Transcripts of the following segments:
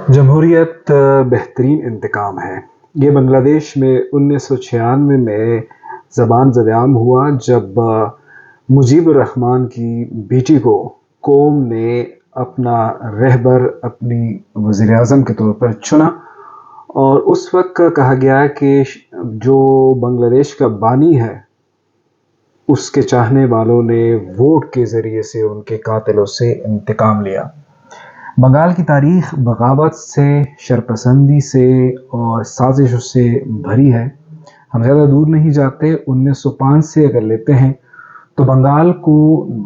جمہوریت بہترین انتقام ہے. یہ بنگلہ دیش میں 1996 میں زبان زدعام ہوا جب مجیب الرحمان کی بیٹی کو قوم نے اپنا رہبر، اپنی وزیر اعظم کے طور پر چنا، اور اس وقت کہا گیا کہ جو بنگلہ دیش کا بانی ہے اس کے چاہنے والوں نے ووٹ کے ذریعے سے ان کے قاتلوں سے انتقام لیا. بنگال کی تاریخ بغاوت سے، شرپسندی سے اور سازشوں سے بھری ہے. ہم زیادہ دور نہیں جاتے، 1905 سے اگر لیتے ہیں تو بنگال کو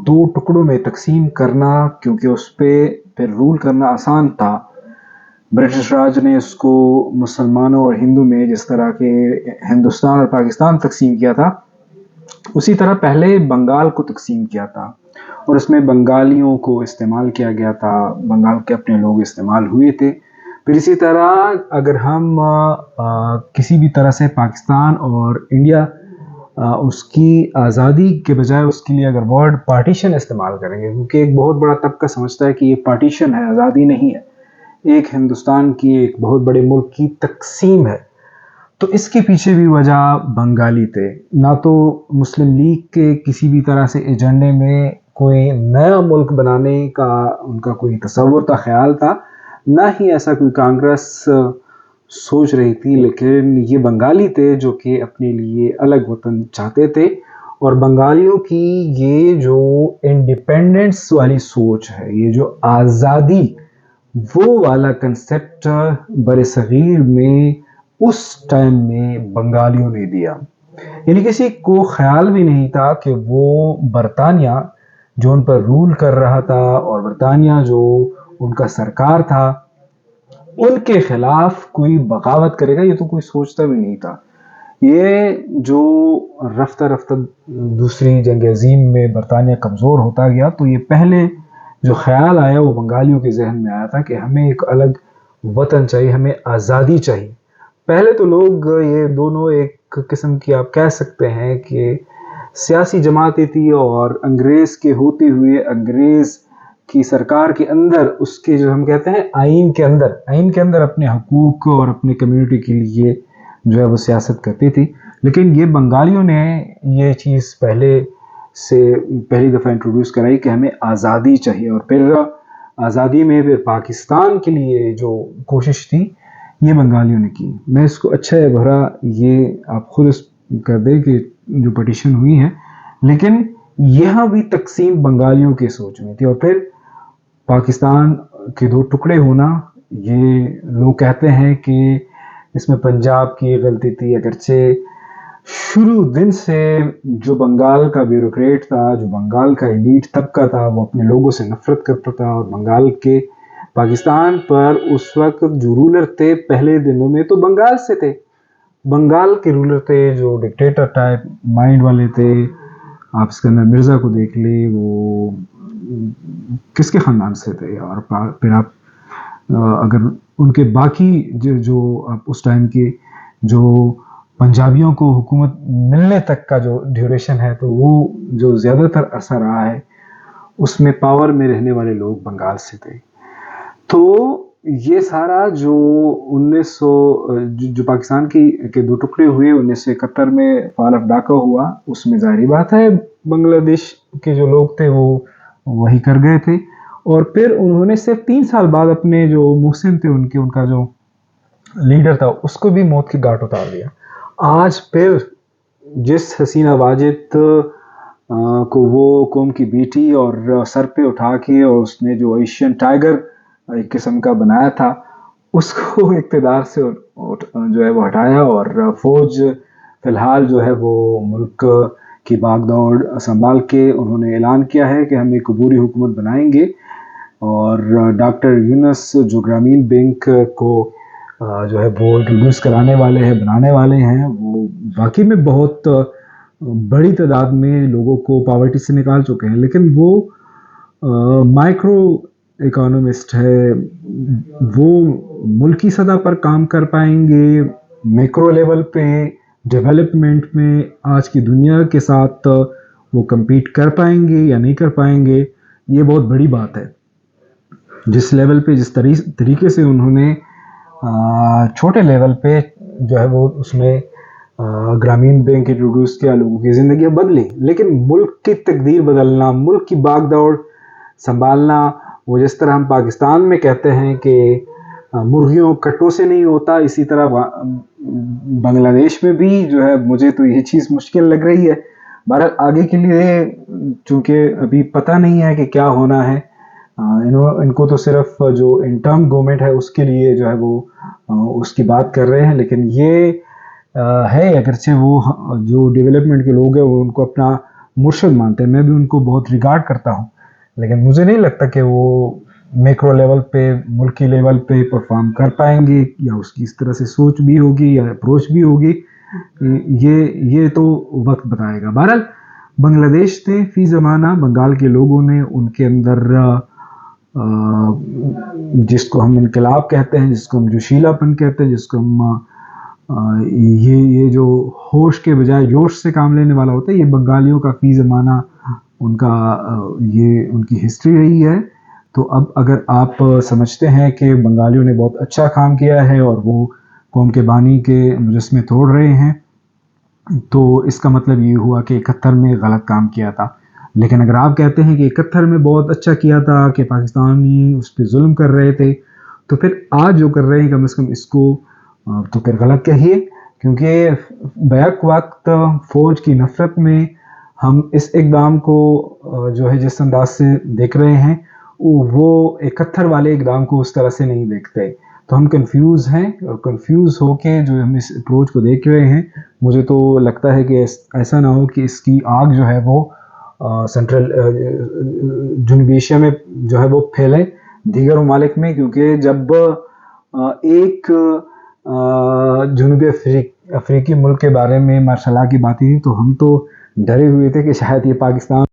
2 ٹکڑوں میں تقسیم کرنا، کیونکہ اس پہ پھر رول کرنا آسان تھا. برٹش راج نے اس کو مسلمانوں اور ہندو میں جس طرح کے ہندوستان اور پاکستان تقسیم کیا تھا، اسی طرح پہلے بنگال کو تقسیم کیا تھا، اور اس میں بنگالیوں کو استعمال کیا گیا تھا، بنگال کے اپنے لوگ استعمال ہوئے تھے. پھر اسی طرح اگر ہم کسی بھی طرح سے پاکستان اور انڈیا اس کی آزادی کے بجائے اس کے لیے اگر ورڈ پارٹیشن استعمال کریں گے، کیونکہ ایک بہت بڑا طبقہ سمجھتا ہے کہ یہ پارٹیشن ہے، آزادی نہیں ہے، ایک ہندوستان کی ایک بہت بڑے ملک کی تقسیم ہے. تو اس کے پیچھے بھی وجہ بنگالی تھے. نہ تو مسلم لیگ کے کسی بھی طرح سے ایجنڈے میں کوئی نیا ملک بنانے کا ان کا کوئی تصور تھا، خیال تھا، نہ ہی ایسا کوئی کانگریس سوچ رہی تھی، لیکن یہ بنگالی تھے جو کہ اپنے لیے الگ وطن چاہتے تھے. اور بنگالیوں کی یہ جو انڈیپینڈنس والی سوچ ہے، یہ جو آزادی، وہ والا کنسیپٹ بر صغیر میں اس ٹائم میں بنگالیوں نے دیا. یعنی کسی کو خیال بھی نہیں تھا کہ وہ برطانیہ جو ان پر رول کر رہا تھا اور برطانیہ جو ان کا سرکار تھا، ان کے خلاف کوئی بغاوت کرے گا. یہ تو کوئی سوچتا بھی نہیں تھا. یہ جو رفتہ رفتہ دوسری جنگ عظیم میں برطانیہ کمزور ہوتا گیا، تو یہ پہلے جو خیال آیا وہ بنگالیوں کے ذہن میں آیا تھا کہ ہمیں ایک الگ وطن چاہیے، ہمیں آزادی چاہیے. پہلے تو لوگ یہ دونوں ایک قسم کی آپ کہہ سکتے ہیں کہ سیاسی جماعتیں تھی، اور انگریز کے ہوتے ہوئے انگریز کی سرکار کے اندر اس کے جو ہم کہتے ہیں آئین کے اندر اپنے حقوق اور اپنے کمیونٹی کے لیے جو ہے وہ سیاست کرتی تھی. لیکن یہ بنگالیوں نے یہ چیز پہلی دفعہ انٹروڈیوس کرائی کہ ہمیں آزادی چاہیے. اور پھر آزادی میں پھر پاکستان کے لیے جو کوشش تھی یہ بنگالیوں نے کی. میں اس کو اچھا یا برا یہ آپ خود کر دیں کہ جو پٹیشن ہوئی ہے، لیکن یہاں بھی تقسیم بنگالیوں کے سوچ میں تھی. اور پھر پاکستان کے 2 ٹکڑے ہونا، یہ لوگ کہتے ہیں کہ اس میں پنجاب کی غلطی تھی، اگرچہ شروع دن سے جو بنگال کا بیوروکریٹ تھا، جو بنگال کا ایلیٹ طبقہ تھا، وہ اپنے لوگوں سے نفرت کرتا تھا. اور بنگال کے پاکستان پر اس وقت جو رولر تھے پہلے دنوں میں تو بنگال سے تھے. بنگال کے رولر تھے جو ڈکٹیٹر ٹائپ مائنڈ والے تھے. آپ اسکندر مرزا کو دیکھ لیں، وہ کس کے خاندان سے تھے، اور پھر آپ اگر ان کے باقی جو آپ اس ٹائم کے جو پنجابیوں کو حکومت ملنے تک کا جو ڈیوریشن ہے، تو وہ جو زیادہ تر عرصہ رہا ہے اس میں پاور میں رہنے والے لوگ بنگال سے تھے. تو یہ سارا جو 1900 جو پاکستان کے 2 ٹکڑے ہوئے، 1971 میں فال آف ڈاکا ہوا، اس میں ظاہری بات ہے بنگلہ دیش کے جو لوگ تھے وہ وہی کر گئے تھے. اور پھر انہوں نے صرف 3 سال بعد اپنے جو محسن تھے ان کا جو لیڈر تھا اس کو بھی موت کی گھاٹ اتار دیا. آج پھر جس حسینہ واجد کو وہ قوم کی بیٹی اور سر پہ اٹھا کے، اور اس نے جو ایشین ٹائیگر ایک قسم کا بنایا تھا، اس کو اقتدار سے جو ہے وہ ہٹایا، اور فوج فی الحال جو ہے وہ ملک کی باغ دوڑ سنبھال کے انہوں نے اعلان کیا ہے کہ ہم ایک عبوری حکومت بنائیں گے. اور ڈاکٹر یونس جو گرامین بینک کو جو ہے وہ انٹروڈیوس کرانے والے ہیں، بنانے والے ہیں، وہ واقعی میں بہت بڑی تعداد میں لوگوں کو پاورٹی سے نکال چکے ہیں. لیکن وہ مائکرو اکانومسٹ ہے، وہ ملکی سطح پر کام کر پائیں گے، میکرو لیول پہ ڈیولپمنٹ میں آج کی دنیا کے ساتھ وہ کمپیٹ کر پائیں گے یا نہیں کر پائیں گے، یہ بہت بڑی بات ہے. جس لیول پہ جس طریقے سے انہوں نے چھوٹے لیول پہ جو ہے وہ اس میں گرامین بینک انٹروڈیوس کیا، لوگوں کی زندگیاں بدلی، لیکن ملک کی تقدیر بدلنا، ملک کی باغ دوڑ سنبھالنا، وہ جس طرح ہم پاکستان میں کہتے ہیں کہ مرغیوں کٹوں سے نہیں ہوتا، اسی طرح بنگلہ دیش میں بھی جو ہے مجھے تو یہ چیز مشکل لگ رہی ہے۔ بہرحال آگے کے لیے چونکہ ابھی پتہ نہیں ہے کہ کیا ہونا ہے، ان کو تو صرف جو انٹرم گورنمنٹ ہے اس کے لیے جو ہے وہ اس کی بات کر رہے ہیں، لیکن یہ ہے اگرچہ وہ جو ڈیولپمنٹ کے لوگ ہیں وہ ان کو اپنا مرشد مانتے ہیں، میں بھی ان کو بہت ریگارڈ کرتا ہوں، لیکن مجھے نہیں لگتا کہ وہ میکرو لیول پہ ملکی لیول پہ پرفارم کر پائیں گے، یا اس کی اس طرح سے سوچ بھی ہوگی یا اپروچ بھی ہوگی، یہ تو وقت بتائے گا۔ بہرحال بنگلہ دیش نے فی زمانہ بنگال کے لوگوں نے ان کے اندر جس کو ہم انقلاب کہتے ہیں، جس کو ہم جوشیلا پن کہتے ہیں، جس کو ہم یہ جو ہوش کے بجائے جوش سے کام لینے والا ہوتا ہے، یہ بنگالیوں کا فی زمانہ ان کا یہ ان کی ہسٹری رہی ہے۔ تو اب اگر آپ سمجھتے ہیں کہ بنگالیوں نے بہت اچھا کام کیا ہے اور وہ قوم کے بانی کے مجسمے توڑ رہے ہیں، تو اس کا مطلب یہ ہوا کہ 71 میں غلط کام کیا تھا۔ لیکن اگر آپ کہتے ہیں کہ 71 میں بہت اچھا کیا تھا، کہ پاکستانی اس پہ ظلم کر رہے تھے، تو پھر آج جو کر رہے ہیں کم از کم اس کو تو پھر غلط کہیے، کیونکہ بیک وقت فوج کی نفرت میں ہم اس اقدام کو جو ہے جس انداز سے دیکھ رہے ہیں، وہ 71 والے اقدام کو اس طرح سے نہیں دیکھتے، تو ہم کنفیوز ہیں، اور کنفیوز ہو کے جو ہم اس اپروچ کو دیکھ رہے ہیں، مجھے تو لگتا ہے کہ ایسا نہ ہو کہ اس کی آگ جو ہے وہ سینٹرل جنوبی ایشیا میں جو ہے وہ پھیلے دیگر ممالک میں، کیونکہ جب ایک جنوبی افریقی ملک کے بارے میں مارشل لا کی بات تھی تو ہم تو ڈرے ہوئے تھے کہ شاید یہ پاکستان